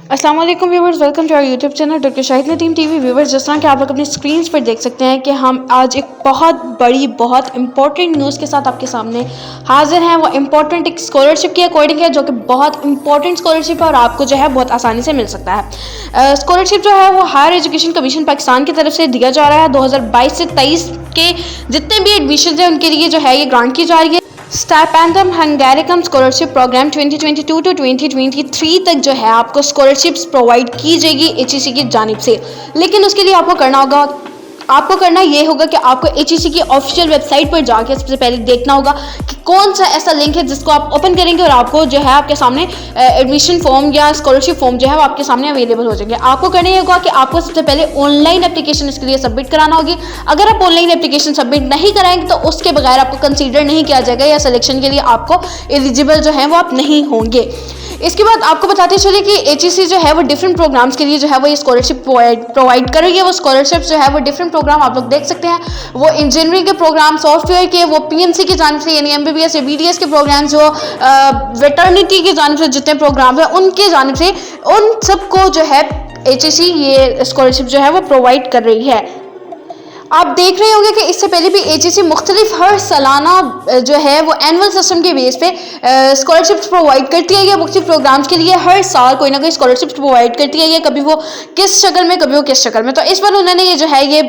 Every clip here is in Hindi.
अस्सलाम वालेकुम viewers, welcome to our YouTube channel doctor Shahid Nadeem TV. Viewers, जिस तरह कि आप लोग अपनी स्क्रीन पर देख सकते हैं कि हम आज एक बहुत बड़ी बहुत इंपॉर्टेंट न्यूज़ के साथ आपके सामने हाजिर हैं। वो इंपॉर्टेंट एक स्कॉलरशिप के अकॉर्डिंग है, जो कि बहुत इंपॉर्टेंट स्कॉलरशिप है और आपको जो है बहुत आसानी से मिल सकता है। स्कॉलरशिप जो है वो हायर एजुकेशन कमीशन पाकिस्तान की तरफ से दिया जा रहा है। 2022 से 23 के जितने भी एडमिशन हैं उनके लिए जो है ये ग्रांट की जा रही है। स्टाइपेंडम हंगेरिकम स्कॉलरशिप प्रोग्राम 2022 टू 2023 तक जो है आपको स्कॉलरशिप्स प्रोवाइड की जाएगी एचईसी की जानिब से। लेकिन उसके लिए आपको करना ये होगा कि आपको एचईसी की ऑफिशियल वेबसाइट पर जाकर सबसे पहले देखना होगा कि कौन सा ऐसा लिंक है जिसको आप ओपन करेंगे और आपको जो है आपके सामने एडमिशन फॉर्म या स्कॉलरशिप फॉर्म जो है वो आपके सामने अवेलेबल हो जाएंगे। आपको करना ये होगा कि आपको सबसे पहले ऑनलाइन एप्लीकेशन इसके लिए सबमिट कराना होगी। अगर आप ऑनलाइन एप्लीकेशन सबमिट नहीं कराएंगे तो उसके बगैर आपको कंसीडर नहीं किया जाएगा या सिलेक्शन के लिए आपको एलिजिबल जो है वो आप नहीं होंगे। इसके बाद आपको बताते चलिए कि एचईसी जो है वो डिफरेंट प्रोग्राम्स के लिए जो है वो ये स्कॉलरशिप प्रोवाइड कर रही है। वो स्कॉलरशिप जो है वो डिफरेंट प्रोग्राम आप लोग देख सकते हैं। वो इंजीनियरिंग के प्रोग्राम, सॉफ्टवेयर के, वो पीएमसी की जानिब से यानी एमबीबीएस या बीडीएस के प्रोग्राम, जो वेटर्निटी की जानिब से जितने प्रोग्राम है उनके जानिब से उन सबको जो है एचईसी ये स्कॉलरशिप जो है वो प्रोवाइड कर रही है। आप देख रहे होंगे कि इससे पहले भी एचईसी मुख्तलिफ हर सालाना जो है वो एनुअल सिस्टम के बेस पे स्कॉलरशिप्स प्रोवाइड करती है। मुख्तलिफ प्रोग्राम्स के लिए हर साल कोई ना कोई स्कॉलरशिप्स प्रोवाइड करती है। कभी वो किस शक्ल में, कभी वो किस शक्ल में। तो इस बार उन्होंने ये जो है ये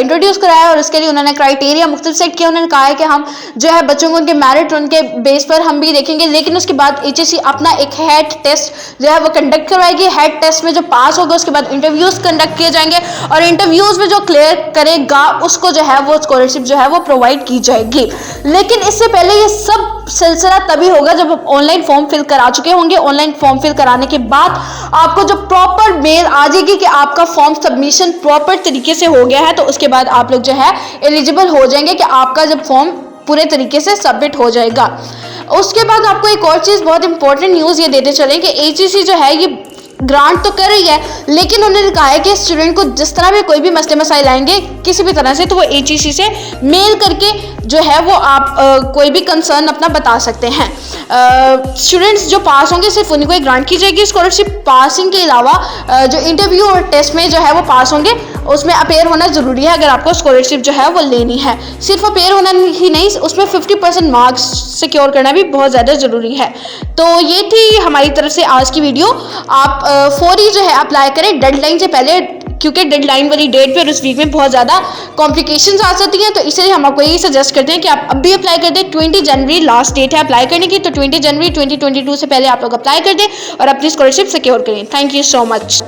इंट्रोड्यूस कराया और इसके लिए उन्होंने क्राइटेरिया मुख्तलिफ सेट किया। उन्होंने कहा है कि हम जो है बच्चों को उनके मेरिट, उनके बेस पर हम भी देखेंगे। लेकिन उसके बाद एचईसी अपना एक हेड टेस्ट जो है वो कंडक्ट करवाएगी। हेड टेस्ट में जो पास होगा उसके बाद इंटरव्यूज कंडक्ट किए जाएंगे और इंटरव्यूज में जो क्लियर करेगा उसको जो है वो स्कॉलरशिप जो है वो प्रोवाइड की जाएगी। लेकिन इससे पहले ये सब सिलसिला तभी होगा जब आप ऑनलाइन फॉर्म फिल करा चुके होंगे। ऑनलाइन फॉर्म फिल कराने के बाद आपको जो प्रॉपर मेल आ जाएगी कि आपका फॉर्म सबमिशन प्रॉपर तरीके से हो गया है, तो उसके बाद आप लोग जो है एलिजिबल हो जाएंगे कि आपका जब फॉर्म पूरे तरीके से सबमिट हो जाएगा। उसके बाद आपको एक और चीज़, बहुत इंपॉर्टेंट न्यूज़ ये देते चलें कि एचईसी जो है ये ग्रांट तो कर रही है, लेकिन उन्होंने कहा है कि स्टूडेंट को जिस तरह भी कोई भी मसले मसाइल आएंगे किसी भी तरह से, तो वो एचईसी से मेल करके जो है वो आप कोई भी कंसर्न अपना बता सकते हैं। स्टूडेंट्स जो पास होंगे सिर्फ उन्हीं को ही ग्रांट की जाएगी स्कॉलरशिप। पासिंग के अलावा जो इंटरव्यू और टेस्ट में जो है वो पास होंगे उसमें अपेयर होना ज़रूरी है अगर आपको स्कॉलरशिप जो है वो लेनी है। सिर्फ अपेयर होना ही नहीं, उसमें 50% मार्क्स सिक्योर करना भी बहुत ज़्यादा ज़रूरी है। तो ये थी हमारी तरफ से आज की वीडियो। आप फौरी जो है अप्लाई करें डेडलाइन से पहले, क्योंकि डेडलाइन वाली डेट पे और उस वीक में बहुत ज़्यादा कॉम्प्लिकेशंस आ सकती हैं। तो इसलिए हम आपको यही सजेस्ट करते हैं कि आप अब भी अप्लाई कर दें। 20 जनवरी लास्ट डेट है अप्लाई करने की, तो 20 जनवरी 2022 से पहले आप लोग अप्लाई कर दें और अपनी स्कॉलरशिप सिक्योर करें। Thank you so much.